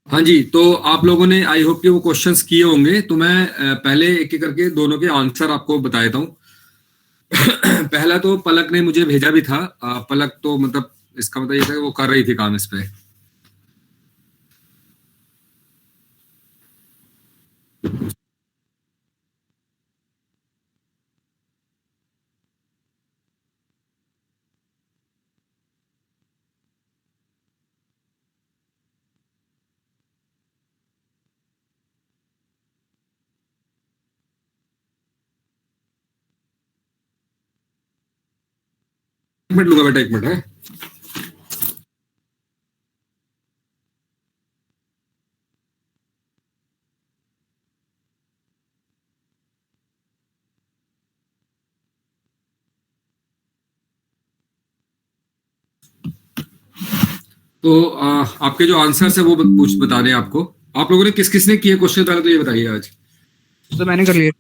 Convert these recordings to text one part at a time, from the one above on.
हाँ जी, तो आप लोगों ने आई होप कि वो क्वेश्चंस किए होंगे, तो मैं पहले एक एक करके दोनों के आंसर आपको बता देता हूँ। पहला तो पलक ने मुझे भेजा भी था। पलक तो मतलब इसका मतलब ये था कि वो कर रही थी काम इस पे। एक मिनट लूंगा बेटा, एक मिनट है। तो आपके जो आंसर्स है वो पूछ बता दें आपको। आप लोगों ने किस किस ने किए क्वेश्चन, पहले तो ये बताइए आज। तो मैंने कर लिया।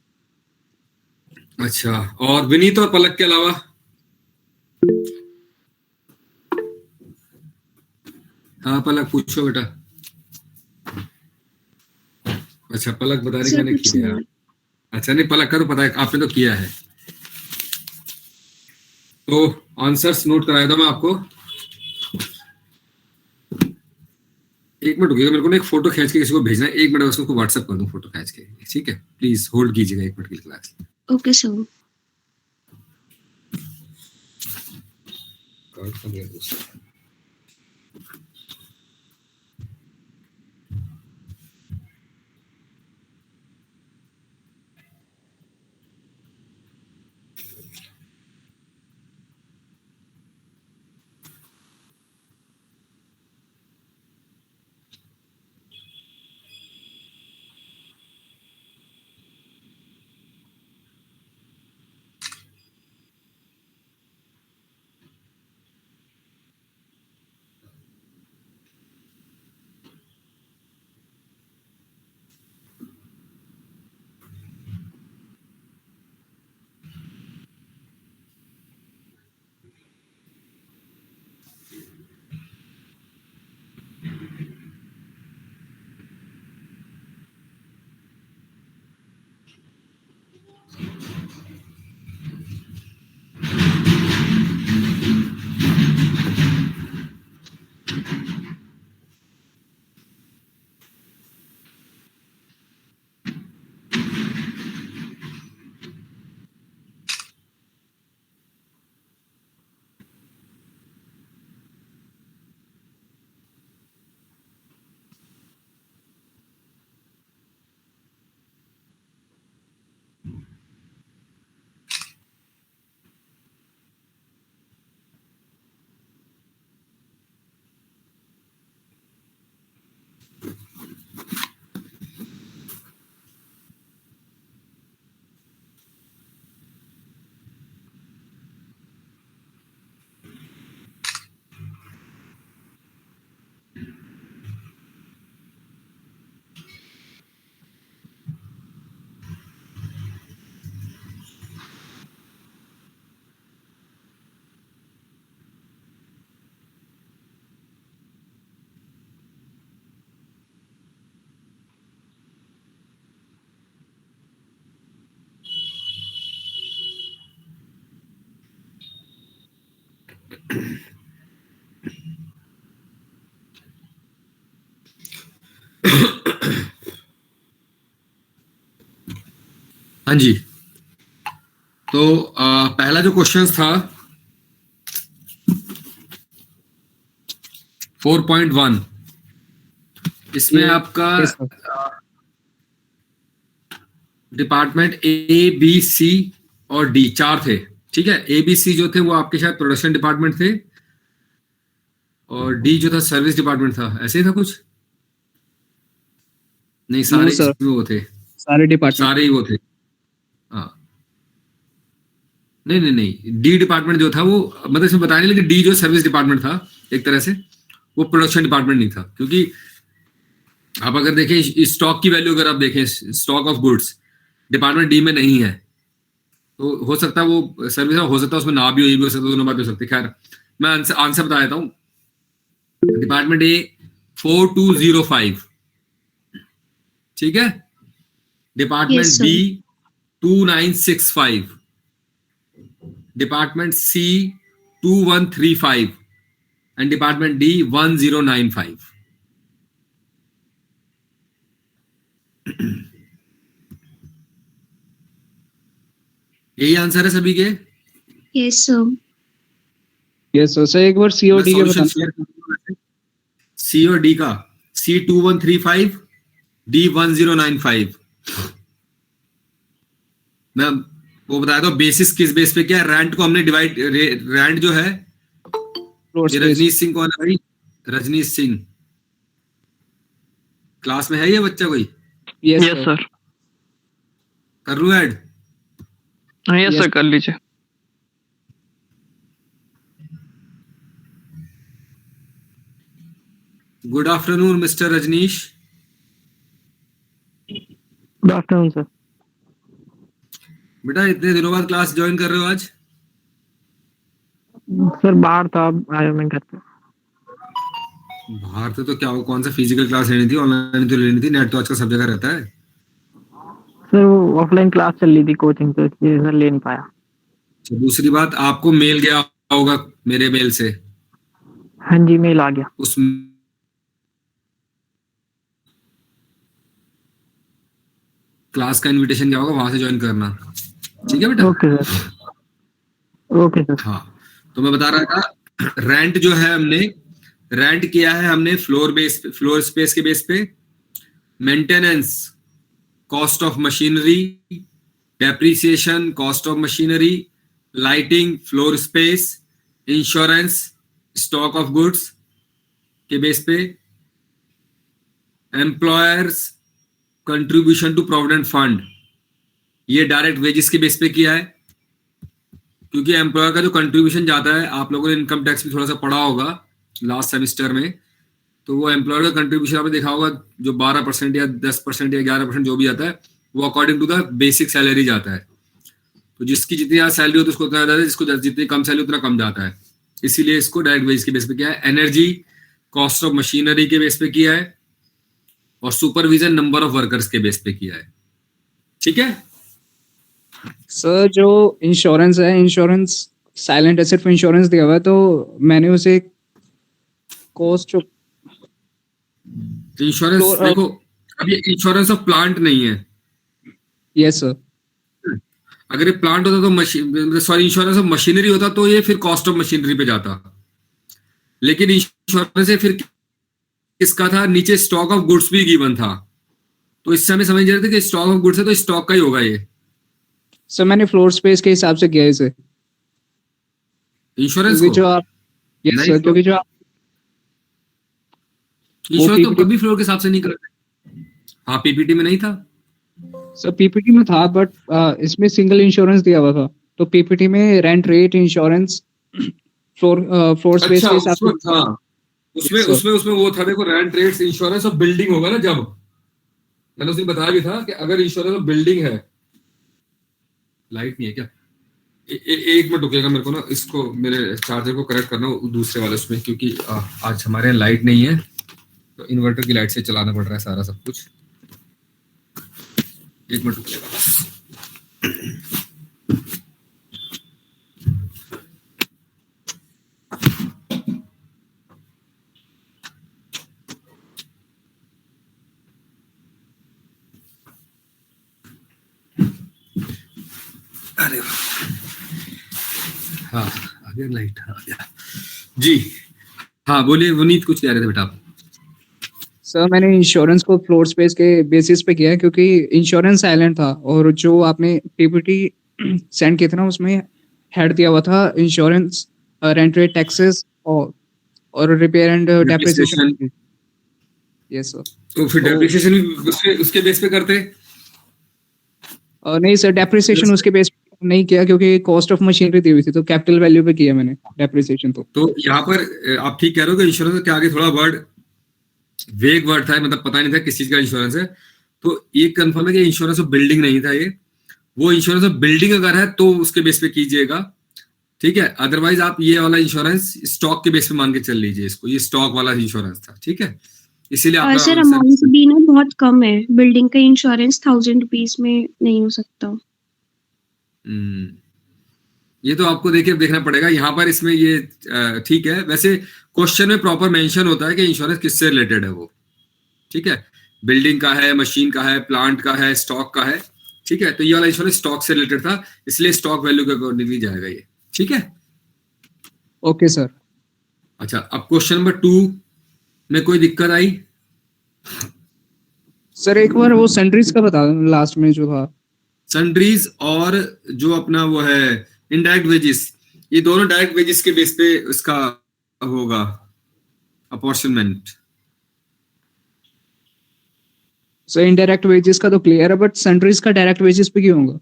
अच्छा, और विनीत और पलक के अलावा? हाँ पलक पूछो बेटा। अच्छा, पलक बता रही सर मैंने कुछ किया। नहीं। अच्छा, नहीं पलक का तो पता है, आपने तो किया है। तो आंसर्स नोट कराया था मैं आपको। एक मिनट रुकिएगा, मेरे को ना एक फोटो खींच के किसी को भेजना है। एक मिनट, उसको व्हाट्सएप कर दूं फोटो खींच के, ठीक है? प्लीज होल्ड कीजिएगा एक मिनट के लिए क्लास। Okay sir. कार्ड कम है दूसरा। हाँ जी, तो पहला जो क्वेश्चन था 4.1, इसमें आपका डिपार्टमेंट ए बी सी और डी चार थे, ठीक है? ए बी सी जो थे वो आपके शायद प्रोडक्शन डिपार्टमेंट थे, और डी जो था सर्विस डिपार्टमेंट था, ऐसे ही था कुछ? नहीं, सारे इसमें वो थे, सारे डिपार्टमेंट, सारे ही वो थे। हाँ, नहीं नहीं नहीं, डी डिपार्टमेंट जो था वो मतलब इसमें बताया नहीं, लेकिन डी जो सर्विस डिपार्टमेंट था एक तरह से, वो प्रोडक्शन डिपार्टमेंट नहीं था। क्योंकि आप अगर देखें स्टॉक की वैल्यू, अगर आप देखें stock of goods department D में नहीं है, तो हो सकता है वो सर्विस हो सकता है उसमें ना भी हो, ये भी हो सकता है, दोनों बात हो सकती है। खैर, मैं आंसर बता देता हूँ। डिपार्टमेंट ए 4205, ठीक है। Department Yes, sir. B 2965, department C 2135 and department D 1095। यही आंसर है सभी के। Yes, sir. Yes sir. Sir एक बार सी और डी के सॉल्यूशन बताना। शेयर करूंगा। सी और डी का, सी 2135, डी 1095। मैं वो बताया था बेसिस किस बेस पे क्या है। रैंट को हमने डिवाइड, रैंट जो है फ्लोर ये स्पेस। रजनीश सिंह कौन है भाई? रजनीश सिंह क्लास में है ये बच्चा कोई? Yes yes sir. सर। कर लूं ऐड? Yes Yes. सर, कर लीजिए। Good afternoon mister Rajneesh. Good afternoon sir. बेटा इतने दिनों बाद क्लास ज्वाइन कर रहे हो आज? सर बाहर था, अब आया मैं घर पे। बाहर थे तो क्या हो, कौन सा फिजिकल क्लास लेनी थी? ऑनलाइन तो लेनी थी, नेट तो आज का सब जगह रहता है। सर वो ऑफलाइन क्लास चल रही थी कोचिंग, तो इसलिए सर ले नहीं पाया। तो दूसरी बात, आपको मेल गया होगा मेरे मेल से, हाँ जी, मेल आ गया। उस क्लास का इनविटेशन क्या होगा, वहां से ज्वाइन करना। ठीक है बेटा? Okay sir. Okay sir. हाँ, तो मैं बता रहा था, रेंट जो है हमने रेंट किया है हमने फ्लोर स्पेस के बेस पे। Maintenance cost of machinery, depreciation cost of machinery, lighting floor space, insurance stock of goods के बेस पे, employers contribution to provident fund ये डायरेक्ट वेजेस के बेस पे किया है। क्योंकि एम्प्लॉयर का जो कंट्रीब्यूशन जाता है, आप लोगों ने इनकम टैक्स भी थोड़ा सा पढ़ा होगा लास्ट सेमेस्टर में, तो वो एम्प्लॉयर का कंट्रीब्यूशन आपने देखा होगा, जो 12% या 10% या 11% जो भी आता है, वो according to the basic salary जाता है। तो जिसकी जितनी ज्यादा सैलरी होती है उसको उतना ज्यादा, जिसको जितनी कम सैलरी उतना कम जाता है। इसीलिए इसको डायरेक्ट वेज के बेस पे किया है। एनर्जी कॉस्ट ऑफ मशीनरी के बेस पे किया है, और सुपरविजन नंबर ऑफ वर्कर्स के बेस पे किया है। ठीक है सर जो इंश्योरेंस है, इंश्योरेंस साइलेंट है, सिर्फ इंश्योरेंस दिया हुआ है, तो मैंने उसे कॉस्ट इंश्योरेंस तो, देखो, अब ये इंश्योरेंस ऑफ प्लांट नहीं है। Yes sir. अगर ये प्लांट होता तो सॉरी इंश्योरेंस ऑफ मशीनरी होता तो ये फिर कॉस्ट ऑफ मशीनरी पे जाता। लेकिन इंश्योरेंस से फिर किसका था? नीचे स्टॉक ऑफ गुड्स भी गिवन था, तो इससे हमें समझ रहे थे कि स्टॉक ऑफ गुड्स है तो स्टॉक का ही होगा ये। सर मैंने फ्लोर स्पेस के हिसाब से किया है इसे, इंश्योरेंस क्योंकि को जो आप यस नहीं, सर, क्योंकि जो आप इंश्योरेंस तो PPT कभी फ्लोर के हिसाब से नहीं करते। हाँ, पीपीटी में नहीं था। सर पीपीटी में था, बट इसमें सिंगल इंश्योरेंस दिया हुआ था, तो पीपीटी में rent rate insurance floor space अच्छा, के हिसाब उसमें से। हाँ, उसमें Yes, sir. उसमें उसमें वो था, देखो rent rates insurance of building होगा ना, जब मैंने उसे बताया भी था कि अगर इंश्योरेंस ऑफ बिल्डिंग है। लाइट नहीं है क्या? एक मिनट रुकेगा, मेरे को ना इसको मेरे चार्जर को कनेक्ट करना दूसरे वाले उसमें, क्योंकि आज हमारे यहाँ लाइट नहीं है, तो इन्वर्टर की लाइट से चलाना पड़ रहा है सारा सब कुछ। एक मिनट रुकेगा। अरे हाँ, आ गया लाइट, आ गया जी। हाँ बोलिए वनीत, कुछ कह रहे थे बेटा आप? सर मैंने इंश्योरेंस को फ्लोर स्पेस के बेसिस पे किया है, क्योंकि इंश्योरेंस साइलेंट था, और जो आपने पीपीटी सेंड किया था ना, उसमें हेड दिया हुआ था इंश्योरेंस, रेंट रेट, टैक्सेस और repair and depreciation. Yes sir. तो फिर डेप्रिसिएशन भी उसके बेस पे करते? नहीं सर, डेप्रिसिएशन उसके बेस पे नहीं किया, क्योंकि कॉस्ट ऑफ मशीनरी दी हुई थी, तो कैपिटल वैल्यू पे किया मैंने डेप्रिसिएशन। तो यहाँ पर आप ठीक कह रहे हो कि इंश्योरेंस के आगे थोड़ा वर्ड वेग वर्ड था, मतलब पता नहीं था किस चीज का इंश्योरेंस है। तो ये कंफर्म है कि इंश्योरेंस ऑफ बिल्डिंग नहीं था ये। वो इंश्योरेंस ऑफ बिल्डिंग अगर है तो उसके बेस पे कीजिएगा, ठीक है। अदरवाइज आप ये वाला इंश्योरेंस स्टॉक के बेस पे मान के चल लीजिए इसको, ये स्टॉक वाला इंश्योरेंस था, ठीक है। इसीलिए और आपका सर अमाउंट भी ना बहुत कम है, बिल्डिंग का इंश्योरेंस 1000 रुपीज में नहीं हो सकता। हम्म, ये तो आपको देखिए देखना पड़ेगा यहाँ पर, इसमें ये ठीक है। वैसे क्वेश्चन में प्रॉपर मेंशन होता है कि इंश्योरेंस किससे रिलेटेड है वो, ठीक है। बिल्डिंग का है, मशीन का है, प्लांट का है, स्टॉक का है, ठीक है। तो ये वाला इंश्योरेंस स्टॉक से रिलेटेड था, इसलिए स्टॉक वैल्यू के अकॉर्डिंगली जाएगा ये, ठीक है। Okay sir. अच्छा, अब क्वेश्चन नंबर 2 में कोई दिक्कत आई? सर एक बार वो सेंट्रीज का बता दो, लास्ट में जो था। सन्ड्रीज और जो अपना वो है इनडायरेक्ट वेजेस, ये दोनों डायरेक्ट वेजेस के बेस पे इसका होगा अपॉर्चनमेंट। सर इनडायरेक्ट वेजेस का तो क्लियर है, बट सेंट्रीज का डायरेक्ट वेजेस पे क्यों होगा?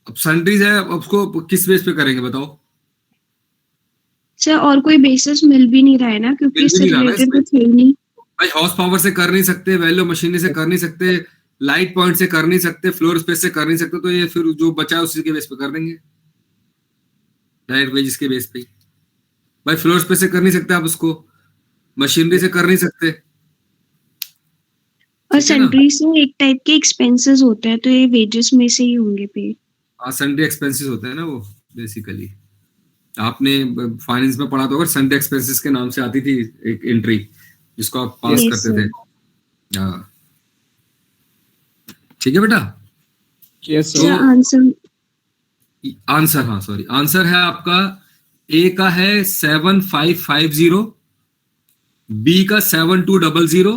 अब सन्ड्रीज है, अब उसको किस बेस पे करेंगे बताओ? सर और कोई बेसिस मिल भी नहीं रहा है ना, क्योंकि मिल भी इससे नहीं रहा ना रिलेटेड इसमें कुछ है ही नहीं। भाई। हॉर्स पावर से कर नहीं सकते, वैल्यू मशीनरी से कर नहीं सकते, लाइट पॉइंट से कर नहीं सकते, फ्लोर स्पेस से कर नहीं सकते, तो ये फिर जो बचा है उसी के बेस पे कर देंगे, डायरेक्ट वेजेस के बेस पे ही। भाई फ्लोर स्पेस से कर नहीं सकते आप उसको, मशीनरी से कर नहीं सकते, और ठीक है ना। सेंट्री से एक टाइप के एक्सपेंसेस होते हैं, तो ये वेजेस में से ही होंगे पे। हाँ, सन्डे एक्सपेंसेस होते हैं ना वो, बेसिकली आपने फाइनेंस में पढ़ा तो होगा, सन्डे एक्सपेंसेस के नाम से आती थी एक एंट्री, जिसको आप पास यस करते सर। थे। हाँ, ठीक है बेटा। यस तो सर। Sir answer. आंसर, हाँ सॉरी, आंसर है आपका ए का है 7550, बी का 7200,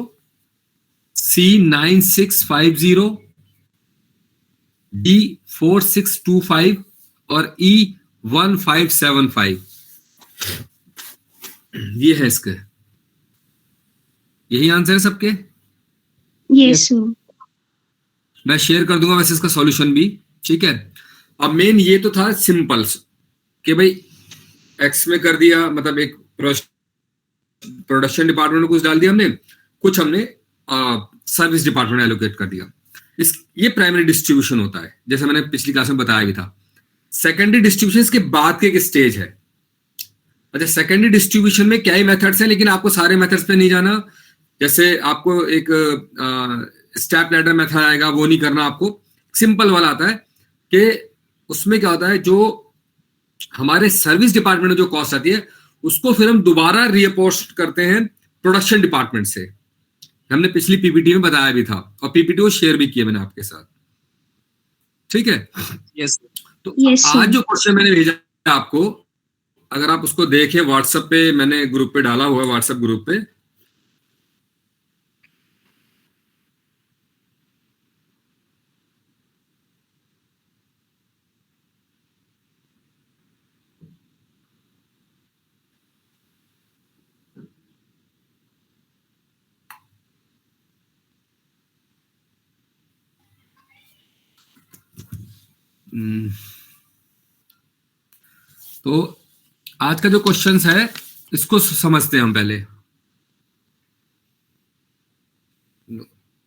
सी 9650, डी 4625 और ई 1575। ये है इसके, यही आंसर है सबके। Yes sir. मैं शेयर कर दूंगा वैसे इसका सॉल्यूशन भी, ठीक है। अब मेन ये तो था सिंपल कि भाई एक्स में कर दिया, मतलब एक प्रोडक्शन डिपार्टमेंट में कुछ डाल दिया हमने, कुछ हमने सर्विस डिपार्टमेंट एलोकेट कर दिया। इस ये प्राइमरी डिस्ट्रीब्यूशन होता है, जैसे मैंने पिछली क्लास में बताया भी था। सेकेंडरी डिस्ट्रीब्यूशन के बाद के एक स्टेज है। अच्छा, सेकेंडरी डिस्ट्रीब्यूशन में क्या ही मेथड्स हैं, लेकिन आपको सारे मेथड्स पे नहीं जाना। जैसे आपको एक स्टेप लैडर मेथड आएगा, वो नहीं करना आपको। सिंपल वाला आता है कि उसमें क्या होता है, जो हमारे सर्विस डिपार्टमेंट में जो कॉस्ट आती है उसको फिर हम दोबारा रीअपोर्ट करते हैं प्रोडक्शन डिपार्टमेंट से। हमने पिछली पीपीटी में बताया भी था, और पीपीटी को शेयर भी किया मैंने आपके साथ, ठीक है। यस। तो यस आज सर। जो क्वेश्चन मैंने भेजा है आपको, अगर आप उसको देखें, व्हाट्सएप पे मैंने ग्रुप पे डाला हुआ है, व्हाट्सएप ग्रुप पे। हम्म, तो आज का जो क्वेश्चन है इसको समझते हैं हम पहले।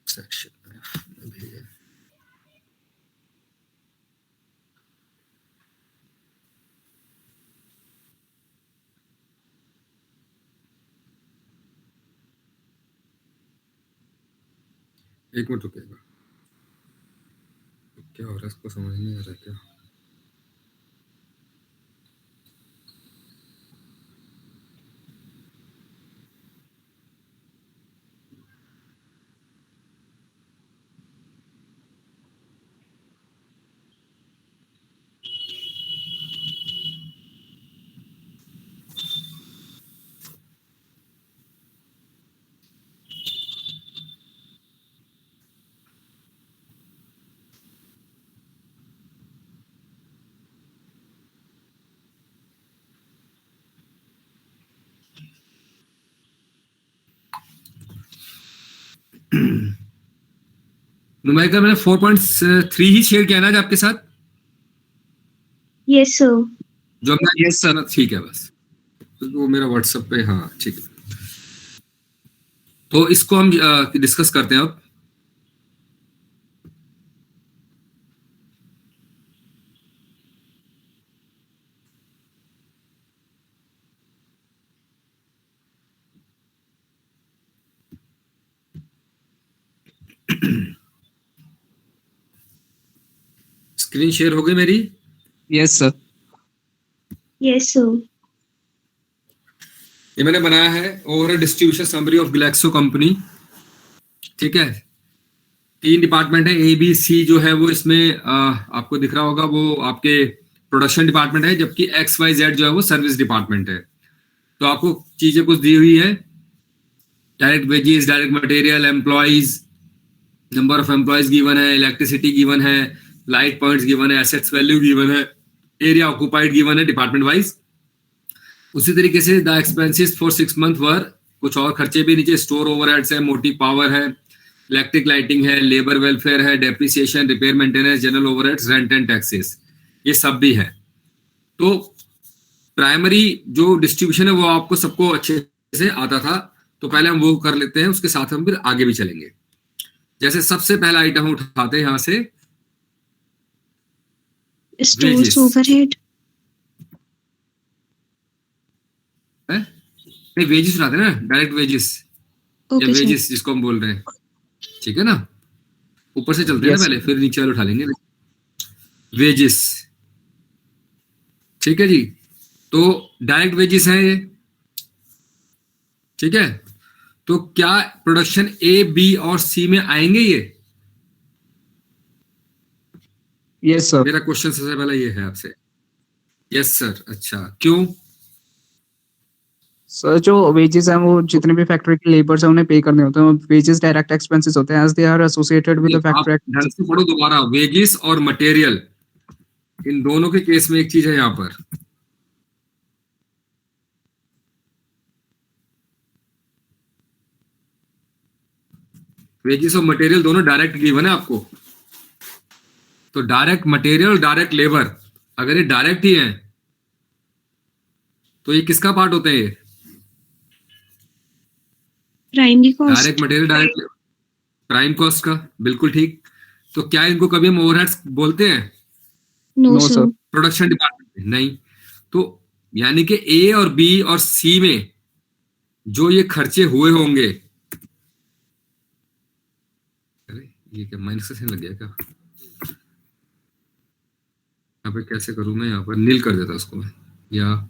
सेक्शन एक मिनट रुकिएगा, क्या हो रहा है इसको समझ नहीं आ रहा क्या। नुमाइका, मैंने 4.3 ही शेयर किया ना आज आपके साथ, यस सर। जो हमने। Yes sir. ठीक है बस, तो वो मेरा व्हाट्सएप पे, हाँ ठीक है। तो इसको हम डिस्कस करते हैं अब। स्क्रीन शेयर हो गई मेरी? Yes sir. Yes, sir. ये मैंने बनाया है overall distribution summary of Glaxo company. ठीक है, 3 डिपार्टमेंट है, ए बी सी जो है वो इसमें आपको दिख रहा होगा, वो आपके प्रोडक्शन डिपार्टमेंट है, जबकि एक्स वाई जेड जो है वो सर्विस डिपार्टमेंट है। तो आपको चीजें कुछ दी हुई है, direct wages, direct material, employees, number of employees given है, इलेक्ट्रिसिटी गिवन है, लाइट पॉइंट्स गिवन है, एसेट्स वैल्यू गिवन है, एरिया ऑक्युपाइड गिवन है डिपार्टमेंट वाइज। उसी तरीके से द एक्सपेंसेस फॉर 6 मंथ वर, कुछ और खर्चे भी नीचे, स्टोर ओवरहेड्स है, मोटिव पावर है, इलेक्ट्रिक लाइटिंग है, लेबर वेलफेयर है, depreciation, repair maintenance, general overheads, rent and taxes, ये सब भी है। तो प्राइमरी जो डिस्ट्रीब्यूशन है वो आपको सबको अच्छे से आता था, तो पहले हम वो कर लेते हैं, उसके साथ हम फिर आगे भी चलेंगे। जैसे सबसे पहला आइटम उठाते हैं यहां से, Stores Wages. overhead. नहीं वेजेस उठाते हैं ना, डायरेक्ट वेजेस या Okay, sir. वेजेस जिसको हम बोल रहे हैं, ठीक है ना। ऊपर से चलते हैं Yes. पहले, फिर नीचे वाले उठा लेंगे। वेजेस, ठीक है जी। तो डायरेक्ट वेजेस है ये, ठीक है। तो क्या प्रोडक्शन ए बी और सी में आएंगे ये? Yes sir. मेरा क्वेश्चन सबसे पहला ये है आपसे। Yes sir. अच्छा, क्यों? सर जो वेजेस हैं वो जितने भी फैक्ट्री के लेबर्स हैं उन्हें पे करने होते हैं, वेजेस डायरेक्ट एक्सपेंसेस होते हैं as they are associated with the आप फैक्ट्री। ढंग से पढ़ो दोबारा, वेजेस और मटेरियल, इन दोनों के केस में एक चीज है यहां पर, वेजेस और मटेरियल दोनों डायरेक्ट गिवन है आपको। तो डायरेक्ट मटेरियल और डायरेक्ट लेबर, अगर ये डायरेक्ट ही है तो ये किसका पार्ट होते हैं? ये Primary cost. Direct material, direct prime cost का, बिल्कुल ठीक। तो क्या इनको कभी हम ओवरहेड्स बोलते हैं No, No, sir. sir. Production department में? नहीं। तो यानी कि ए और बी और सी में जो ये खर्चे हुए होंगे, अरे ये क्या माइनस का साइन लग गया क्या? यहाँ पे कैसे करूं मैं, यहाँ पर नील कर देता उसको मैं, या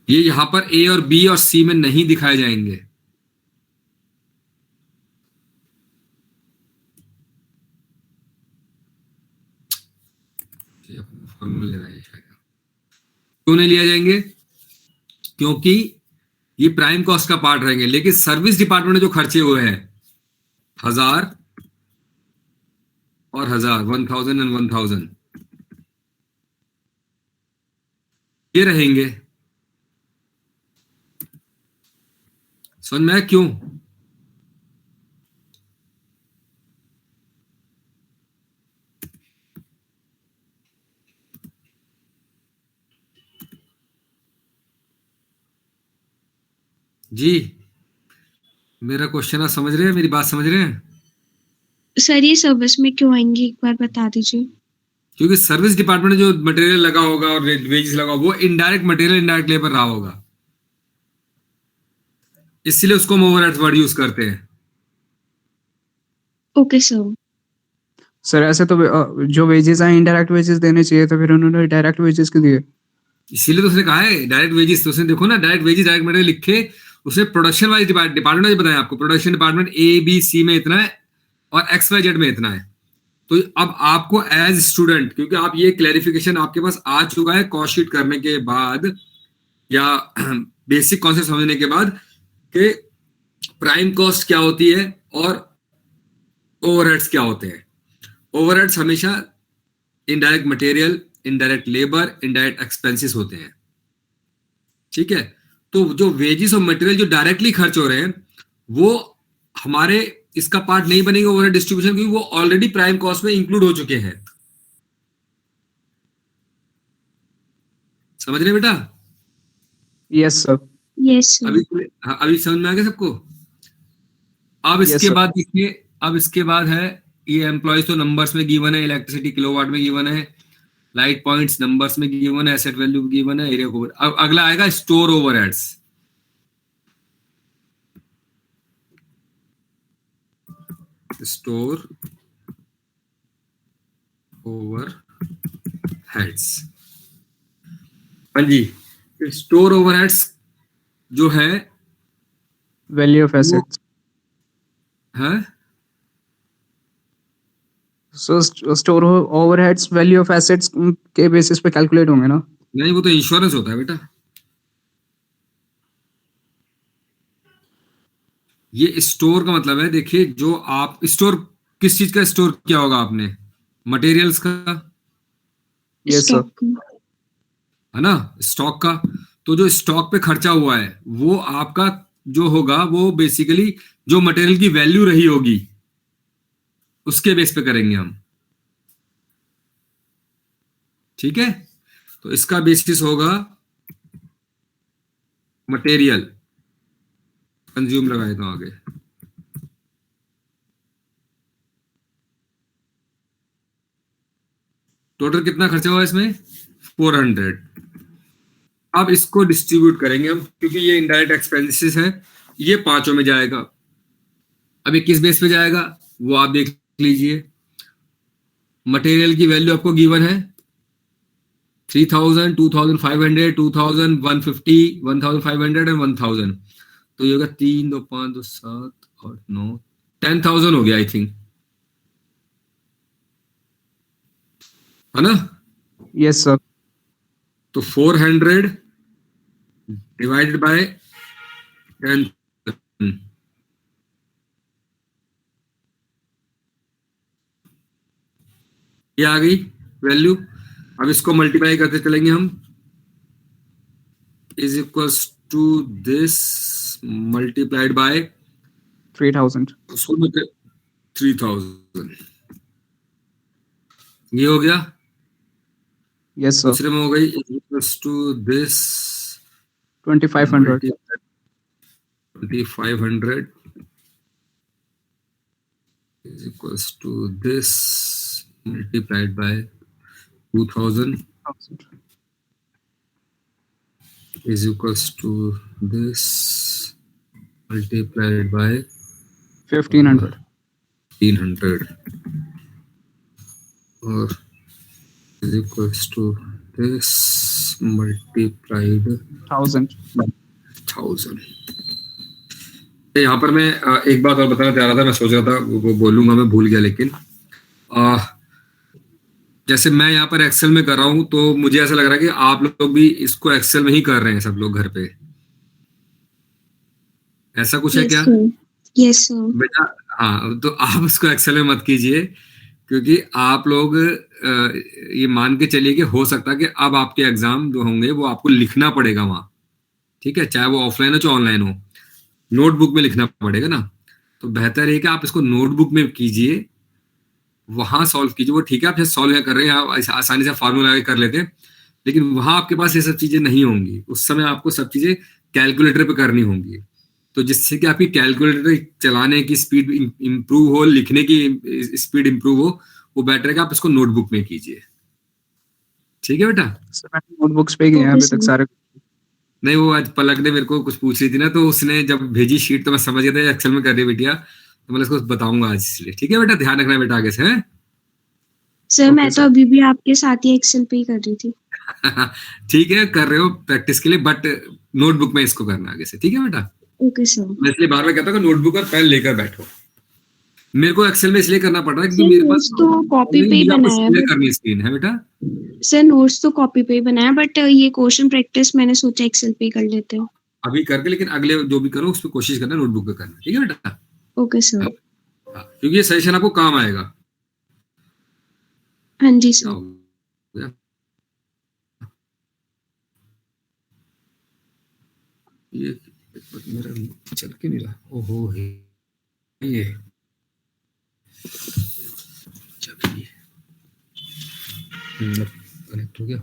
ये यहाँ पर ए और बी और सी में नहीं दिखाए जाएंगे। क्यों नहीं लिया जाएंगे? क्योंकि ये प्राइम कॉस्ट का पार्ट रहेंगे, लेकिन सर्विस डिपार्टमेंट में जो खर्चे हुए हैं 1000 और 1000, 1000 एंड 1000, ये रहेंगे। समझ में आया क्यों? जी, मेरा क्वेश्चन आप समझ रहे हैं, मेरी बात समझ रहे हैं? सर ये सर्विस में क्यों आएंगे एक बार बता दीजिए। क्योंकि सर्विस डिपार्टमेंट में जो मटेरियल लगा होगा और वेजेस लगा होगा वो इनडायरेक्ट मटेरियल, इनडायरेक्ट लेबर रहा होगा, इसलिए उसको हम ओवरहेड्स वर्ड यूज करते हैं। Okay sir. सर ऐसे तो जो वेजेस हैं इनडायरेक्ट वेजेस देने चाहिए, तो फिर उन्होंने डायरेक्ट वेजेस क्यों दिए? इसीलिए तो उसने कहा है डायरेक्ट वेजेस। तो उसने देखो ना, डायरेक्ट वेजेस, डायरेक्ट मटेरियल लिखे, उसने प्रोडक्शन वाइज डिपार्टमेंट ने बताया आपको, production department A B C में इतना है और एक्स वाई जेड में इतना है। तो अब आपको एज स्टूडेंट, क्योंकि आप ये क्लैरिफिकेशन आपके पास आ चुका है कॉस्ट शीट करने के बाद या बेसिक कॉन्सेप्ट समझने के बाद, कि प्राइम कॉस्ट क्या होती है और ओवरहेड्स क्या होते हैं। ओवरहेड्स हमेशा indirect material, indirect labour, indirect expenses होते हैं, ठीक है। तो जो वेजेस और मटेरियल जो डायरेक्टली खर्च हो रहे हैं वो हमारे इसका पार्ट नहीं बनेगा ओवरहेड डिस्ट्रीब्यूशन, क्योंकि वो ऑलरेडी प्राइम कॉस्ट में इंक्लूड हो चुके हैं। समझ रहे बेटा? Yes sir. Yes sir. अभी समझ में आ गया सबको? अब Yes, इसके sir. बाद देखिए, अब इसके बाद है ये एम्प्लॉयज तो नंबर्स में गिवन है, इलेक्ट्रिसिटी किलोवाट में गिवन है, लाइट पॉइंट्स नंबर्स में गिवन है, एसेट वैल्यू गिवन है, एरिया को। अब अगला आएगा store overheads. Store over heads. हाँ जी, स्टोर ओवरहेड्स जो है वैल्यू ऑफ वो एसेट्स। है so store overheads value of assets के बेसिस पे कैलकुलेट होंगे ना? नहीं, वो तो इंश्योरेंस होता है बेटा। ये स्टोर का मतलब है, देखिए जो आप स्टोर, किस चीज का स्टोर किया होगा आपने? मटेरियल्स का, यस सर। स्टॉक है ना, स्टॉक का। तो जो स्टॉक पे खर्चा हुआ है वो आपका जो होगा वो बेसिकली जो मटेरियल की वैल्यू रही होगी उसके बेस पे करेंगे हम। ठीक है, तो इसका बेसिस होगा मटेरियल कंज्यूम लगा देता हूं आगे। टोटल कितना खर्चा हुआ इसमें? 400। अब इसको डिस्ट्रीब्यूट करेंगे हम, क्योंकि ये इनडायरेक्ट एक्सपेंसेस है, ये पांचों में जाएगा। अब ये किस बेस पे जाएगा वो आप देख लीजिए। मटेरियल की वैल्यू आपको गिवन है 3000, 2500, 2000, 150, 1500 एंड 1000। तो ये होगा 3, 2, 5, 2, 7, 8, 9, 10,000 हो गया आई थिंक, है ना? Yes sir. तो 400 डिवाइडेड बाय 10, ये आ गई वैल्यू। अब इसको मल्टीप्लाई करते चलेंगे हम, is equals to this multiplied by 3000। 3000। ये हो गया। Yes sir. दूसरे में हो गई is equals to this 2500। 2500 is equals to this multiplied by 2000 is equals to this multiplied by 1500। 300 or is equals to this multiplied 1000। 1000। यहाँ पर मैं एक बात और बताना चाह रहा था, मैं सोच रहा था वो बोलूंगा, मैं भूल गया। लेकिन जैसे मैं यहाँ पर एक्सेल में कर रहा हूँ तो मुझे ऐसा लग रहा है कि आप लोग भी इसको एक्सेल में ही कर रहे हैं सब लोग घर पे, ऐसा कुछ है यस क्या सर, यस सर। बेटा? हाँ, तो आप उसको एक्सेल में मत कीजिए, क्योंकि आप लोग ये मान के चलिए कि हो सकता है कि अब आपके एग्जाम जो होंगे वो आपको लिखना पड़ेगा वहां। ठीक है, चाहे वो ऑफलाइन हो चाहे ऑनलाइन हो, नोटबुक में लिखना पड़ेगा ना। तो बेहतर है कि आप इसको नोटबुक में कीजिए, वहां सॉल्व कीजिए। वो ठीक है, आप सॉल्व कर रहे हैं, आप आसानी से फार्मूला कर लेते हैं, लेकिन वहां आपके पास ये सब चीजें नहीं होंगी। उस समय आपको सब चीजें कैलकुलेटर पे करनी होंगी, तो जिससे कि आपकी कैलकुलेटर चलाने की स्पीड इंप्रूव हो, लिखने की स्पीड इंप्रूव हो, वो बेटर है कि आप इसको नोटबुक में कीजिए। ठीक है बेटा? सर मैंने नोटबुक्स पे किए हैं अभी तक सारे। नहीं, वो आज पलक ने मेरे को कुछ पूछ रही थी ना, तो उसने जब भेजी शीट तो मैं समझ गया था एक्सेल में कर रही है बिटिया, तो मैं इसको बताऊंगा आज, इसलिए। ठीक है बेटा, ध्यान रखना बेटा आगे से, हैं? सर मैं तो अभी भी आपके साथ ही एक्सेल पे ही कर रही थी। ठीक है, कर रहे हो प्रैक्टिस के लिए, बट नोटबुक में इसको करना आगे से। ठीक है बेटा? Okay sir. मैं इसलिए बार बार कहता हूँ कि नोटबुक और पेन लेकर बैठो। मेरे को एक्सेल में इसलिए करना पड़ रहा है क्योंकि सर मेरे नोट्स पास तो कॉपी पे ही बनाया है, करनी स्क्रीन है बेटा। सर नोट्स तो कॉपी पे ही बनाया, बट ये क्वेश्चन प्रैक्टिस मैंने सोचा एक्सेल पे ही कर लेते हैं। अभी करके, लेकिन अगले जो भी करो उस पर कोशिश करना नोटबुक पे करना। ठीक है बेटा? Okay sir. हाँ, क्योंकि ये सेशन आपको काम आएगा। हाँ जी क्या सर। हो गया? ये मेरा चल के नहीं रहा। ओहो, ये चलिए कनेक्ट हो गया।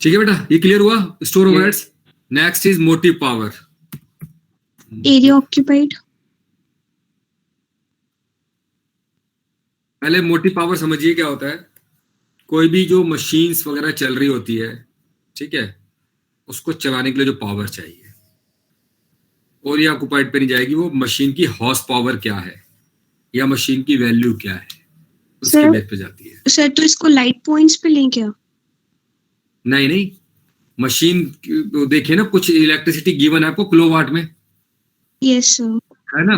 ठीक है बेटा, ये क्लियर हुआ store overheads. Next is motive power. Area occupied. पहले मोटिव पावर समझिए क्या होता है। कोई भी जो मशीन्स वगैरह चल रही होती है, ठीक है, उसको चलाने के लिए जो पावर चाहिए, और ये ऑक्यूपाइड पे नहीं जाएगी, वो मशीन की हॉर्स पावर क्या है या मशीन की वैल्यू क्या है, उसके सर बेस पे जाती है। सर तो इसको लाइट पॉइंट्स पे लें क्या? नहीं नहीं, मशीन देखिए ना, कुछ इलेक्ट्रिसिटी गिवन है आपको किलोवाट में, यस सर। है ना,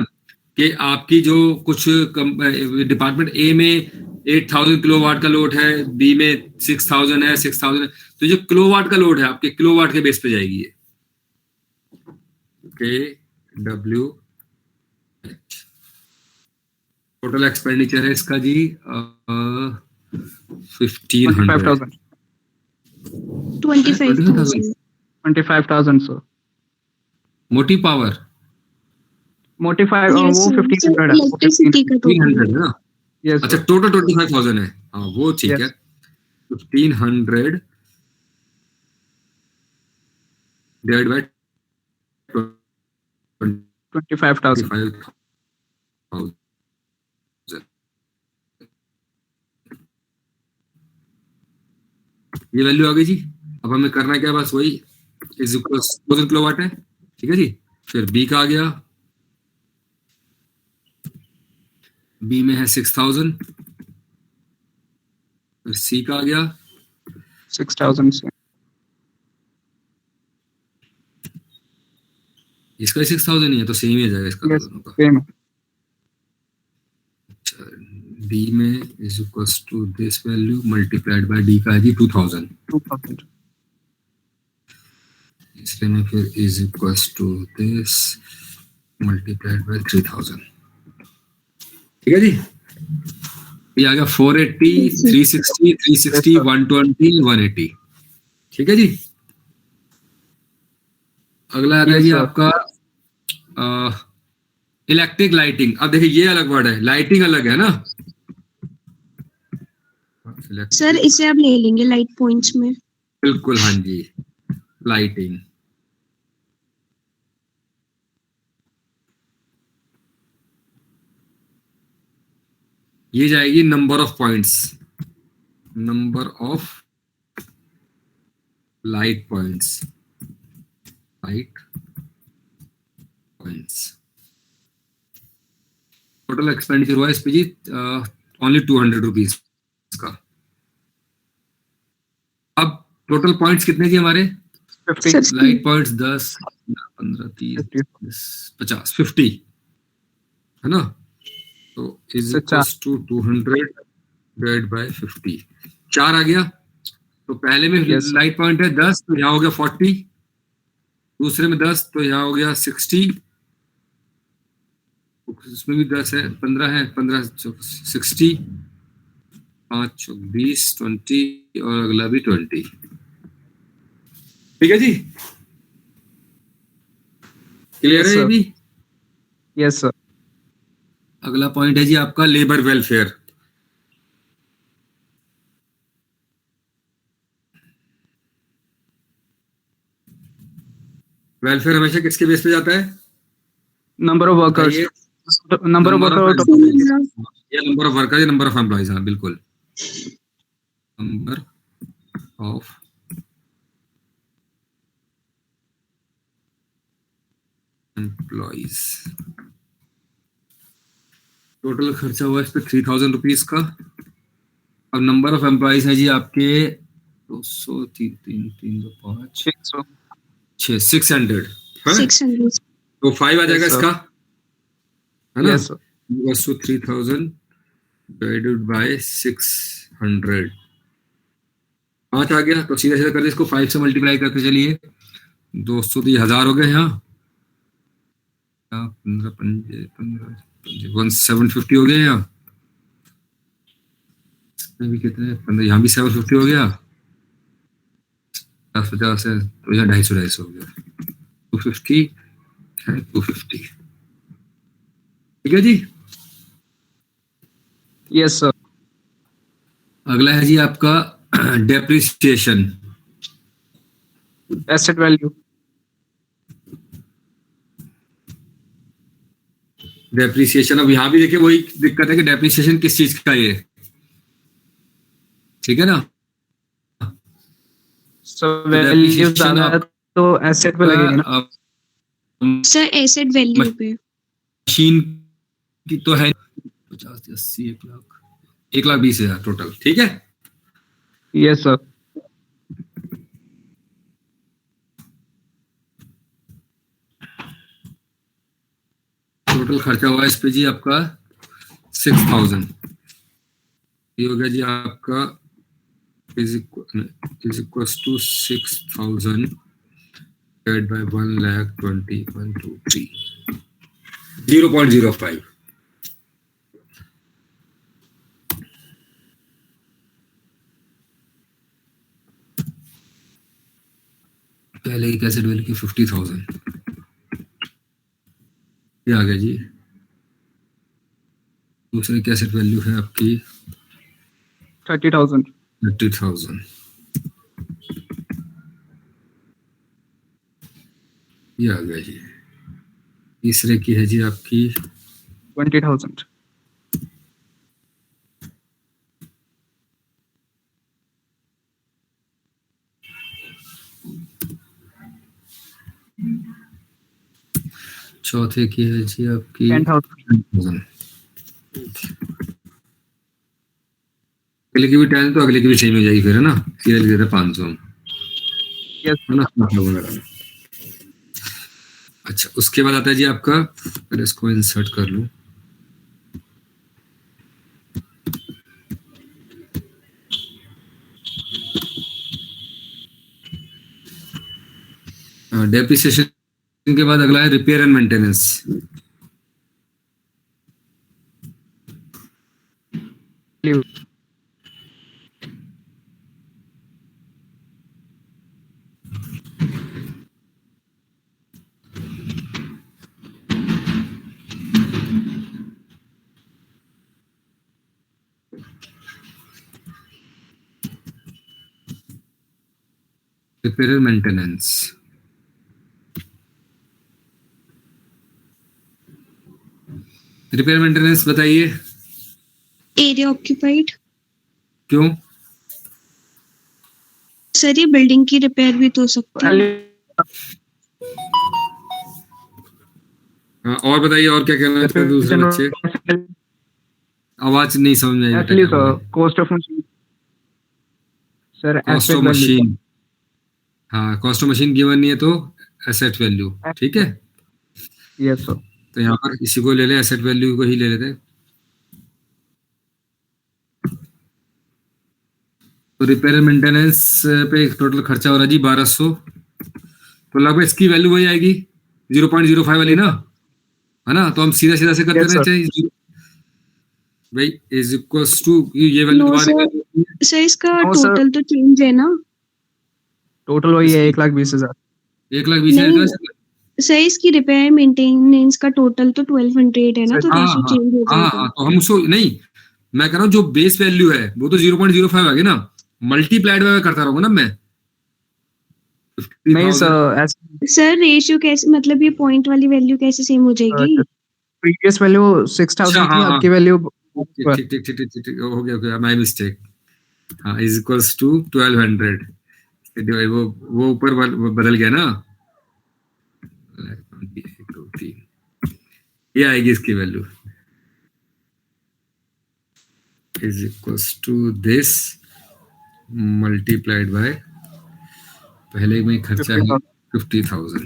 कि आपकी जो कुछ डिपार्टमेंट ए में 8000 किलोवाट का लोड है, बी में 6000 है, 6000 है, तो जो किलोवाट का लोड है आपके किलोवाट के बेस पे जाएगी ये, के डब्ल्यू एच। टोटल एक्सपेंडिचर है इसका जी 1500। 25,000। 25,000 सर। मोटी पावर मोटिफाई Yes, वो sir. 1500 है। इलेक्ट्रिसिटी का टोटल 1500 है ना। यस अच्छा, टोटल 25,000 है, हाँ वो ठीक Yes. है। 1500 डिवाइड बाय 25,000। 25,000। ये वैल्यू आ गई जी। अब हमें करना क्या, बस वही इज इक्वल 1000 किलोवाट है, ठीक है जी। फिर बी का आ गया, बी में है 6000, फिर सी का आ गया 6,000 से। इसका 6000 ही है, तो सेम ही आ जाएगा इसका Yes, दोनों का। same। बी में is equal to this value multiplied by D का है जी 2000, 2,000। इसलिए में फिर is equal to this multiplied by 3000, ठीक है जी। ये आ गया 480, 360, 360, 120, 180, ठीक है जी। अगला आ गया Yes, जी sir. आपका इलेक्ट्रिक लाइटिंग। अब देखिए ये अलग वर्ड है, लाइटिंग अलग है ना। सर इसे आप ले लेंगे लाइट पॉइंट्स में। बिल्कुल, हाँ जी, लाइटिंग। ये जाएगी number of points, number of light points, light points. Total expenditure हुआ इस पे जी ओनली 200 रुपीज का। अब टोटल पॉइंट्स कितने जी हमारे? 50। लाइट पॉइंट्स 10, 15, 30, 50, 50 है ना। तो is equals to 200 divide by 50, 4 आ गया। तो पहले में Yes, sir. लाइट पॉइंट है 10, तो यहाँ हो गया 40, दूसरे में 10 तो यहाँ हो गया 60, उसमें भी 10 है, 15 है, 15 60, 5 20, 20 और अगला भी 20, ठीक है जी। क्लियर Yes, है ये sir. भी। Yes sir. अगला पॉइंट है जी आपका लेबर वेलफेयर। वेलफेयर हमेशा किसके बेस पे जाता है? Number of workers. बताइए। Number of worker. या नंबर ऑफ वर्कर या नंबर ऑफ एम्प्लॉइज, हाँ बिल्कुल, नंबर ऑफ एम्प्लॉइज। टोटल खर्चा हुआ इस पे 3000 रुपीज का। अब नंबर ऑफ एम्प्लॉइज है जी आपके 200, 3 3 3 2 5 6 600 है, 600। तो 5 आ जाएगा Yes, sir. इसका, है ना। Yes sir. Equals to 3000 divided by 600, 5 आ गया। तो सीधा सीधा करते इसको 5 से मल्टीप्लाई करते चलिए, 200 तो 1000 हो गए यहाँ, 15 15 1750 हो गए यहाँ, इसमें भी कितने 15, यहाँ भी 750 हो गया, 50 है तो यहाँ 250 हो गया, 250 है, 250, ठीक है जी। Yes sir. अगला है जी आपका डेप्रिसिएशन। Asset value. डेप्रिसिएशन, अब यहाँ भी देखिए वही दिक्कत है कि डेप्रिसिएशन किस चीज का ये, ठीक है ना। सर वैल्यू ज्यादा है तो एसेट पे लगेगा ना। सर एसेट वैल्यू पे। मशीन की तो है, 50, 80, 1 लाख, 1,20,000 टोटल, ठीक है। Yes sir. टोटल खर्चा हुआ इस पे जी आपका 6,000। ये हो गया जी आपका is equals to 6,000 divided by 1,20,123 0.05। पहले की कैसेट वैल्यू की 50,000, ये आ गया जी। दूसरी कैसेट वैल्यू है आपकी 30,000। 30,000, ये आ गया जी। तीसरे की है जी आपकी 20,000। चौथे की है जी आपकी 10,000। 10,000। अगले की भी 10 तो अगले की भी सेम हो जाएगी फिर, है ना। सीरियल देते 500 यस है ना, मतलब वगैरह। अच्छा, उसके बाद आता है जी आपका, अरे इसको इंसर्ट कर लूं, डेप्रिसिएशन के बाद अगला है repair and maintenance. Repair and maintenance, repair maintenance बताइए एरिया ऑक्यूपाइड। क्यों। सर ये बिल्डिंग की रिपेयर भी तो हो सकती है। हाँ, और बताइए और क्या कहना चाहते हैं दूसरे बच्चे। आवाज नहीं समझ में आई। Actually sir cost of machine sir, cost of machine, हाँ कॉस्ट ऑफ मशीन गिवन नहीं है तो एसेट वैल्यू, ठीक है। Yes sir. तो यहाँ पर इसी को ले ले, एसेट वैल्यू को ही ले लेते। तो रिपेयर मेंटेनेंस पे टोटल खर्चा हो रहा है जी 1200, तो लगभग इसकी वैल्यू वही आएगी 0.05 वाली ना, है ना। तो हम सीधा सीधा से करते रहते हैं भाई, इज इक्वल्स टू ये वैल्यू नो दोबारा सर, सर इसका No, sir. टोटल तो चेंज है ना। टोटल वही है 1,20,000। 1,20,000 नहीं। का। सर इसकी रिपेयर मेंटेनेंस का टोटल तो 1200 है ना, तो हाँ रेशियो हाँ चेंज हो हाँ जाएगा। हाँ, तो हम उसको नहीं, मैं कह रहा हूँ जो बेस वैल्यू है वो तो 0.05 आ गई ना, मल्टीप्लाइड में करता रहूंगा ना मैं। नहीं सर, सर रेशियो कैसे, मतलब ये पॉइंट वाली वैल्यू कैसे सेम हो जाएगी। प्रीवियस वैल्यू 6,000 थी, हाँ, अब की वैल्यू ठीक ठीक ठीक ठीक ठीक ठीक, हो गया माय मिस्टेक। हाँ, इज इक्वल्स टू 1200 डिवाइड, वो ऊपर बदल गया ना, 1 2 3, ये आएगी इसकी value is equals to this multiplied by, पहले में खर्चा है 50,000,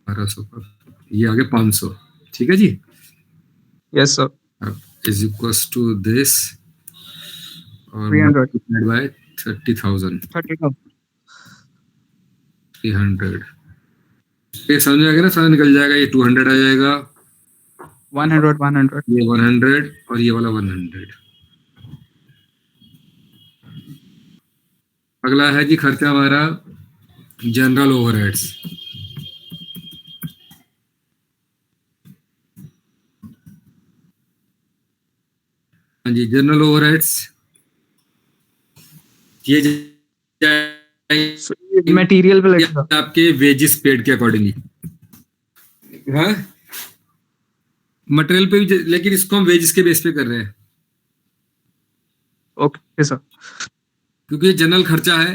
1200 का ये आगे 500, ठीक है जी। Yes sir. Is equals to this और 300 मल्टीप्लाइड बाय 30,000, 30,000। 300, ये समझ में आ गया ना, समझ निकल जाएगा। ये 200 आ जाएगा, 100 ये 100 और ये वाला 100। अगला है जी खर्चा हमारा जनरल ओवरहेड्स। हाँ जी, जनरल ओवरहेड्स ये मटेरियल पे लगेगा आपके वेजेस पेड के अकॉर्डिंगली, हाँ मटेरियल पे भी, लेकिन इसको हम वेजेस के बेस पे कर रहे हैं ओके सर। क्योंकि ये जनरल खर्चा है,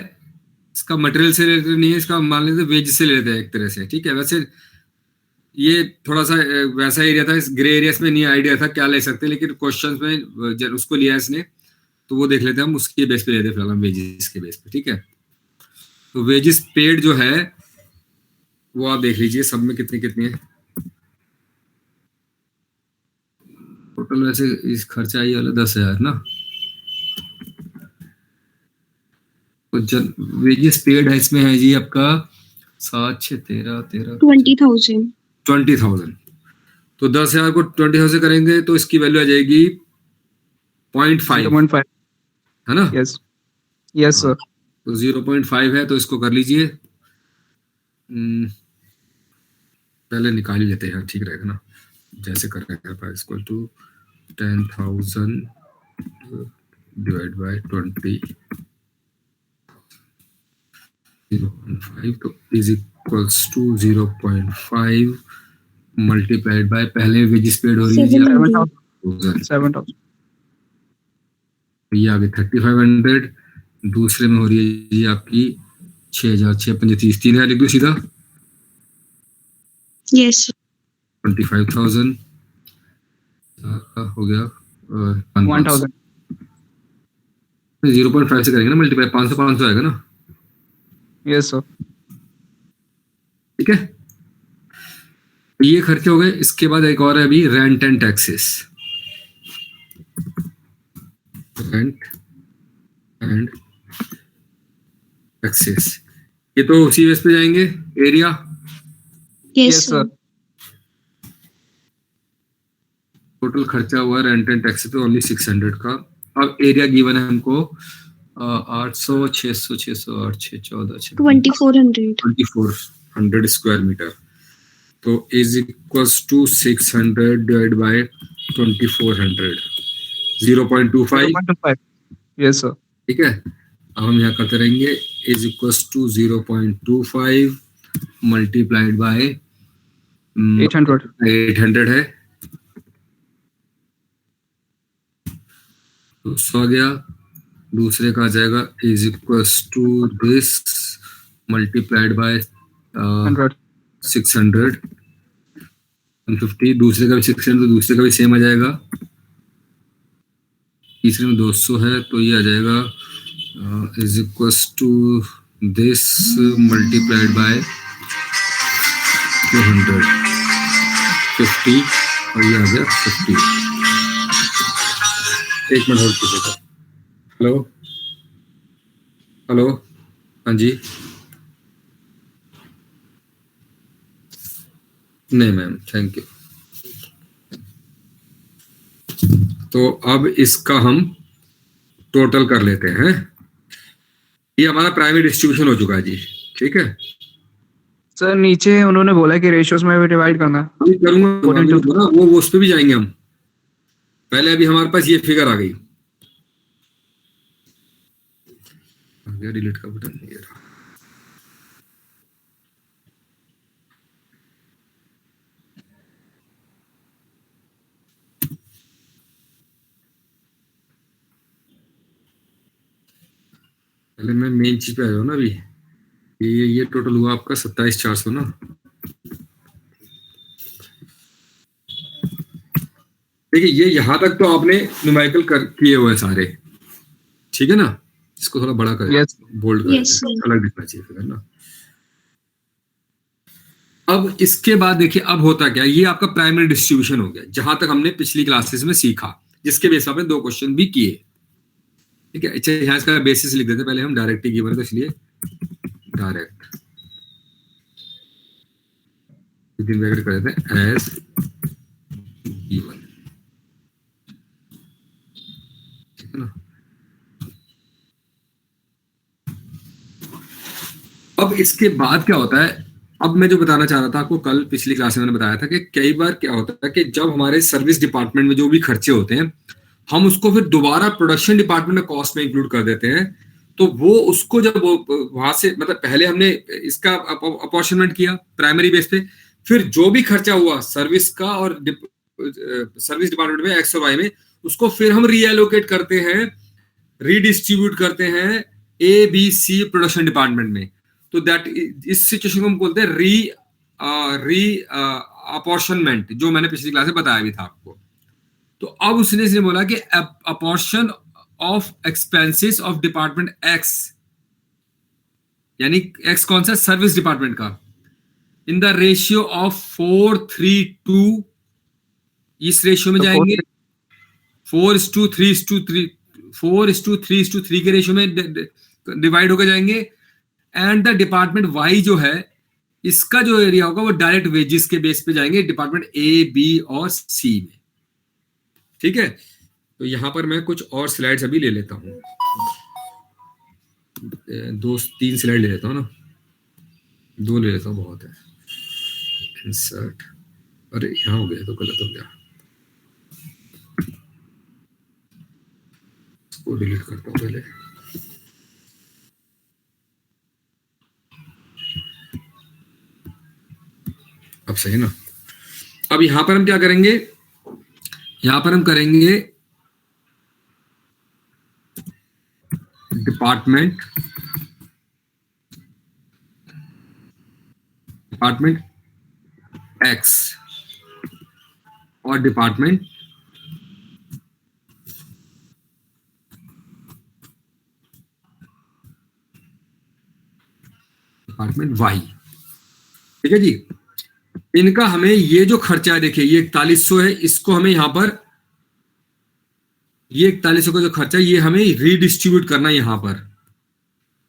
इसका मटेरियल से रिलेटेड नहीं है, इसका मान लेते वेज से लेते हैं एक तरह से, ठीक है। वैसे ये थोड़ा सा वैसा एरिया था, इस ग्रे एरियाज में नहीं आइडिया था क्या ले सकते, लेकिन क्वेश्चंस में उसको लिया इसने, तो वो देख लेते हैं हम, उसके बेस पे लेते हैं फिलहाल हम वेजेस के बेस पे, ठीक है। तो वेजेस पेड जो है वो आप देख लीजिए सब में कितनी कितनी है टोटल। वैसे इस खर्चा ये वाला 10,000 ना, तो वेजेस पेड है इसमें है जी आपका 7 6 13 20,000 20,000। तो 10,000 को 20,000 से करेंगे तो इसकी वैल्यू आ जाएगी 0.5, 0.5 है ना। Yes yes sir. तो 0.5 है, तो इसको कर लीजिए। पहले निकाल ही लेते हैं, ठीक रहेगा ना, जैसे कर रहे हैं। इक्वल टू 10,000 डिवाइड बाय 20 0.5, तो is equals to 0.5 multiplied by, पहले वेजेस पेड हो रही है जी 7,000 7,000, तो ये आगे 3,500, दूसरे में हो रही है जी आपकी 6,000, 6 5 30, 3,000 लिख दो सीधा, यस 25,000 हो गया 1,000 0.5 से करेंगे ना मल्टीप्लाई, 500 आएगा ना, यस सर। ठीक है। तो ये खर्चे हो गए। इसके बाद एक और है अभी rent and taxes, rent and taxes, ये तो उसी बेस पे जाएंगे एरिया, यस सर टोटल खर्चा हुआ रेंट एंड टैक्सेस पे ओनली 600 का। अब एरिया गिवन है हमको 800 600 600 8 6 14 6 2400 स्क्वायर मीटर, तो is equals to 600 divide by 2400, 0.25, 0.25 yes sir. ठीक है। अब हम यहाँ करते रहेंगे, is equals to 0.25 multiplied by 800 है, तो 100 गया। दूसरे का आ जाएगा is equals to this multiplied by 600 150, दूसरे का भी 600, तो दूसरे का भी सेम आ जाएगा। तीसरे में 200 है, तो ये आ जाएगा is equals to this multiplied by 250, और ये आ गया 50। एक मिनट होल्ड कीजिएगा। हेलो हेलो, हाँ जी, नहीं मैम, थैंक यू। तो अब इसका हम टोटल कर लेते हैं। ये हमारा प्राइमरी डिस्ट्रीब्यूशन हो चुका है जी, ठीक है। सर नीचे उन्होंने बोला कि रेशियोज में भी डिवाइड करना है। अभी करूंगा वो उस पे भी जाएंगे हम, पहले अभी हमारे पास ये फिगर आ गई, डिलीट का बटन ये रहा। पहले मैं मेन चीज पे आया हूँ ना अभी, ये टोटल हुआ आपका 27,400 ना। देखिए ये यहाँ तक तो आपने न्यूमेरिकल किए हुए सारे, ठीक है ना। इसको थोड़ा बड़ा कर, Yes. बोल्ड कर, Yes, sir. अलग दिखना चाहिए फिगर ना। अब इसके बाद देखिए अब होता क्या, ये आपका प्राइमरी डिस्ट्रीब्यूशन हो गया, जहां तक हमने पिछली क्लासेस में सीखा, जिसके बेस पर आपने 2 क्वेश्चन भी किए, ठीक है। अच्छा यहाँ इसका बेसिस लिख देते, पहले हम डायरेक्ट ही गिवन, तो इसलिए डायरेक्ट ब्रैकेट कर देते हैं एज गिवन, ठीक है ना। अब इसके बाद क्या होता है, अब मैं जो बताना चाह रहा था आपको, कल पिछली क्लास में मैंने बताया था कि कई बार क्या होता है कि जब हमारे सर्विस डिपार्टमेंट में जो भी खर्चे होते हैं, हम उसको फिर दोबारा प्रोडक्शन डिपार्टमेंट में कॉस्ट में इंक्लूड कर देते हैं। तो वो उसको जब वहां से, मतलब पहले हमने इसका अपॉर्चनमेंट किया प्राइमरी बेस पे, फिर जो भी खर्चा हुआ सर्विस का और सर्विस डिपार्टमेंट में एक्स और वाई में, उसको फिर हम रीएलोकेट करते हैं, रीडिस्ट्रीब्यूट करते हैं A B C production department में। तो दैट इस सिचुएशन को हम बोलते हैं री री अपॉर्शनमेंट, जो मैंने पिछली क्लास में बताया भी था आपको। तो अब उसने इसने बोला कि apportion of expenses of department x, यानी एक्स कौन सा, सर्विस डिपार्टमेंट का, इन द रेशियो ऑफ 4:3:2, इस रेशियो में जाएंगे 4:3:3 के रेशियो में डिवाइड होकर जाएंगे। एंड द डिपार्टमेंट वाई जो है, इसका जो एरिया होगा वो डायरेक्ट वेजेस के बेस पे जाएंगे तीन बी और सी में। ठीक है, तो यहां पर मैं कुछ और स्लाइड्स अभी ले लेता हूं, 2-3 स्लाइड ले लेता हूं ना, 2 ले लेता हूं, बहुत है। इंसर्ट, अरे यहां हो गया तो गलत हो गया, इसको डिलीट करता हूं पहले। अब सही ना। अब यहां पर हम क्या करेंगे, यहां पर हम करेंगे डिपार्टमेंट एक्स और डिपार्टमेंट वाई। ठीक है जी, इनका हमें ये जो खर्चा है, देखिए ये 4100 है, इसको हमें यहां पर, ये 4100 का जो खर्चा है ये हमें रीडिस्ट्रीब्यूट करना है यहां पर।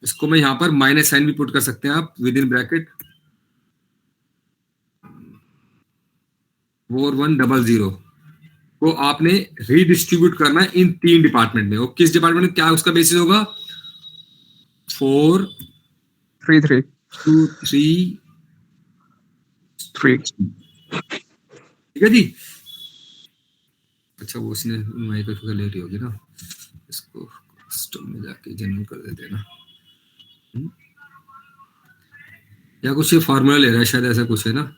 इसको मैं यहां पर माइनस साइन भी पुट कर सकते हैं आप, विद इन ब्रैकेट 4100 को आपने रीडिस्ट्रीब्यूट करना है इन 3 डिपार्टमेंट में। और किस डिपार्टमेंट में क्या उसका बेसिस होगा, 3:3. 4:2:3। ठीक है जी। अच्छा, वो उसने माइक का लेट ही होगी ना, इसको कस्टम में जाके जनरल कर देते हैं ना, या कुछ ये फार्मूला ले रहा है शायद, ऐसा कुछ है ना,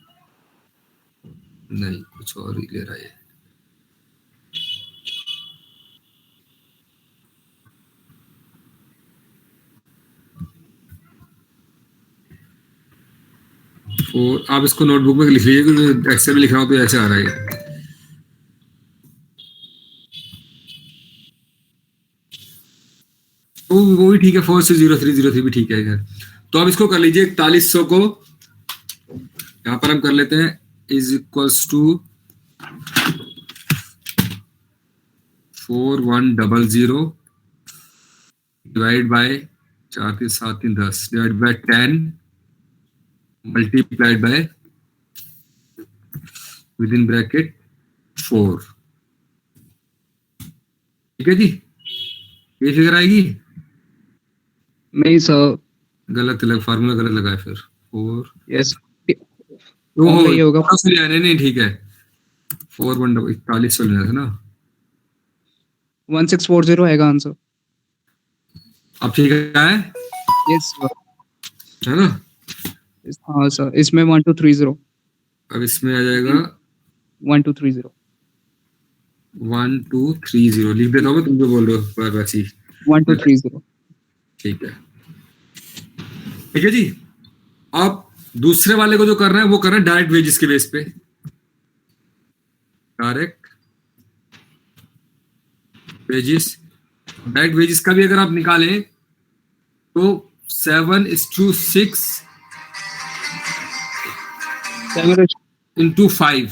नहीं कुछ और ही ले रहा है। और आप इसको नोटबुक में लिख लीजिए, क्योंकि एक्सेल में लिख रहा हूं तो ऐसे आ रहा है। तो वो भी ठीक है, 4:03:03 भी ठीक है यार। तो अब इसको कर लीजिए, 4100 को यहां पर हम कर लेते हैं is equals to 4100 divide by 4 3 7 3 10 divide by 10 multiplied by with in bracket 4। ठीक है जी, ये फिगर आएगी। नहीं सर, गलत लगा, फार्मूला गलत लगा है फिर 4। यस, ओहो, ये होगा नहीं ठीक है, 4100 लेना था ना। 1640 आएगा आंसर। अब ठीक है, यस सर, है ना। हाँ सर, इसमें 1230, अब इसमें आ जाएगा 1230, 1230 लिख देता हूँ मैं, तुम जो बोल रहे हो पर वैसे ही 1230। ठीक है। ठीक है जी, अब दूसरे वाले को जो कर रहे हैं वो कर रहे हैं डायरेक्ट वेजेस के बेस पे, डायरेक्ट वेजेस। डायरेक्ट वेजेस का भी अगर आप निकालें तो 7:6 into 5,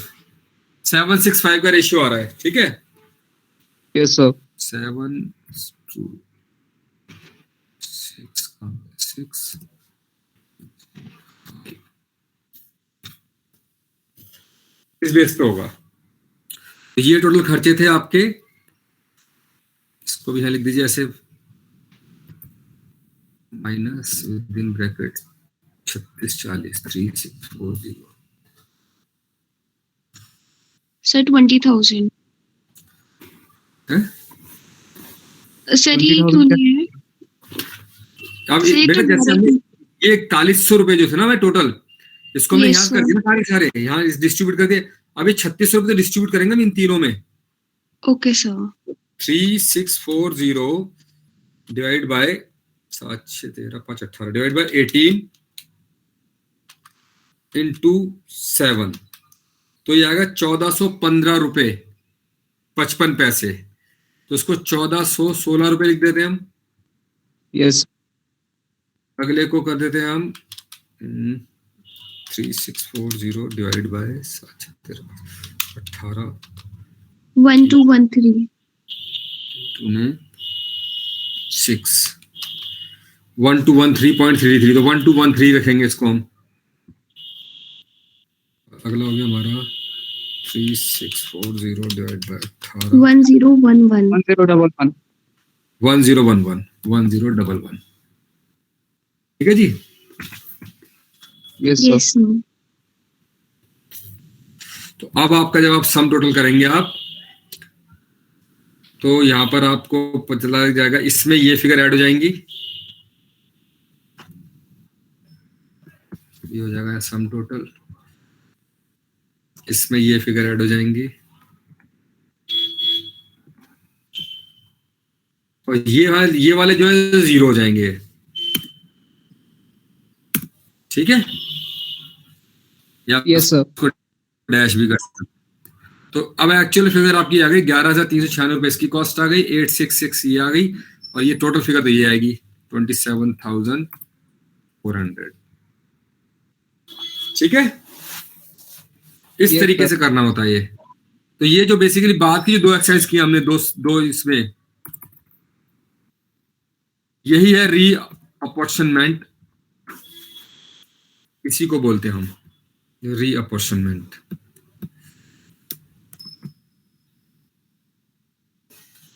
7:6:5 का रेशियो आ रहा है। ठीक है, यस सर, 7:6 इस बेस पे होगा। तो ये टोटल खर्चे थे आपके, इसको भी यहां लिख दीजिए ऐसे, minus with in bracket 3640 3640। Sir 20,000 sir, ये क्यों नहीं है? अब सर, ये बेटा तो जैसे हमने ये 4100 रुपए जो थे ना मैं टोटल, इसको हमने Yes, यहाँ कर दिया ना सारे, यहाँ डिस्ट्रीब्यूट कर दिए। अभी 3600 रुपए डिस्ट्रीब्यूट करेंगे हम इन तीनों में। Okay sir, 3640 divide by 7 6 13 5 18 divide by 18 into 7, तो ये आएगा 1415 रुपए 55 पैसे। तो इसको 1416 रुपए लिख देते हैं हम। यस अगले को कर देते हैं हम 3640 डिवाइड बाय 18 1213 तूने 6 1213.33, तो 1213 रखेंगे इसको हम। अगला हो गया हमारा 3640 डिवाइड बाय 18 1011 1011 1011 ठीक है जी। यस यस सर नो तो अब आपका जब आप सम टोटल करेंगे आप, तो यहां पर आपको पता लग जाएगा, इसमें ये फिगर ऐड हो जाएंगी, ये हो जाएगा सम टोटल, इसमें ये फिगर ऐड हो जाएंगी, और ये वाले जो है जीरो हो जाएंगे। ठीक है, या यस सर डैश भी कर सकते हैं। तो अब एक्चुअल फिगर आपकी आ गई 11,396 रुपए, इसकी कॉस्ट आ गई 866 ये आ गई, और ये टोटल फिगर तो ये आएगी 27,400। ठीक है, इस Yes, तरीके sir. से करना होता है ये। तो ये जो बेसिकली बात की, जो दो एक्सरसाइज की हमने, दो इसमें, यही है री अपॉर्शनमेंट, इसी को बोलते हैं हम री अपॉर्शनमेंट।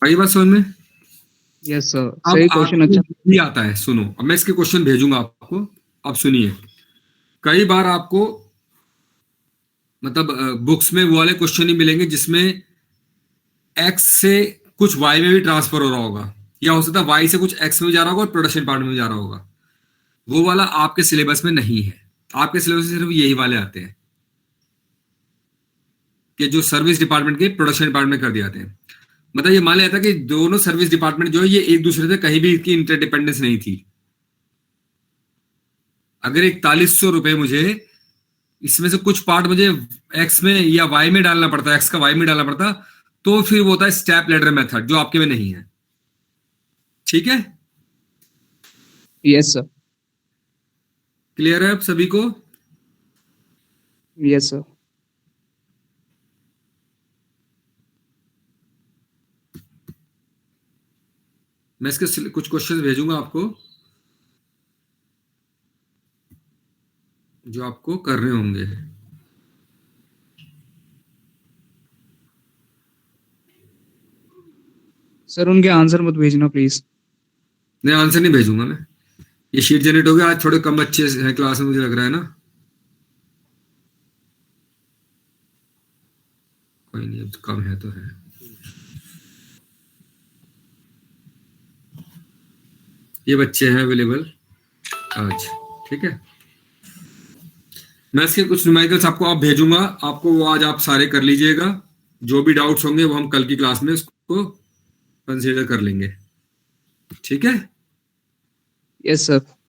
आई बात समझ में? यस सर अब सही क्वेश्चन अच्छा आपको भी आता है, सुनो, अब मैं इसके क्वेश्चन भेजूंगा आपको, अब सुनिए। कई बार आपको मतलब बुक्स में वो वाले क्वेश्चन ही मिलेंगे जिसमें एक्स से कुछ वाई में भी ट्रांसफर हो रहा होगा, या हो सकता है वाई से कुछ एक्स में जा रहा होगा और प्रोडक्शन पार्ट में जा रहा होगा। वो वाला आपके सिलेबस में नहीं है, आपके सिलेबस में सिर्फ यही वाले आते हैं कि जो सर्विस डिपार्टमेंट के प्रोडक्शन डिपार्टमेंट कर दिए जाते हैं। मतलब ये मान लिया था कि दोनों सर्विस डिपार्टमेंट जो है ये एक दूसरे से कहीं भी इसकी इंटरडिपेंडेंस नहीं थी। अगर 4100 रुपए मुझे इसमें से कुछ पार्ट मुझे एक्स में या वाई में डालना पड़ता, एक्स का वाई में डालना पड़ता, तो फिर वो होता है स्टेप लैडर मेथड, जो आपके में नहीं है। ठीक है, यस सर क्लियर है आप सभी को? यस सर मैं इसके कुछ क्वेश्चन भेजूंगा आपको, जो आपको करने होंगे। सर उनके आंसर मत भेजना प्लीज। नहीं, आंसर नहीं भेजूंगा मैं, ये शीट जनरेट हो गया। आज थोड़े कम बच्चे हैं क्लास में, मुझे लग रहा है ना। कोई नहीं, अब कम है तो है। ये बच्चे हैं अवेलेबल आज, ठीक है। मैं इसके कुछ न्यूमेरिकल्स आपको आप भेजूंगा, आपको वो आज आप सारे कर लीजिएगा। जो भी डाउट्स होंगे वो हम कल की क्लास में इसको कंसीडर कर लेंगे। ठीक है, यस सर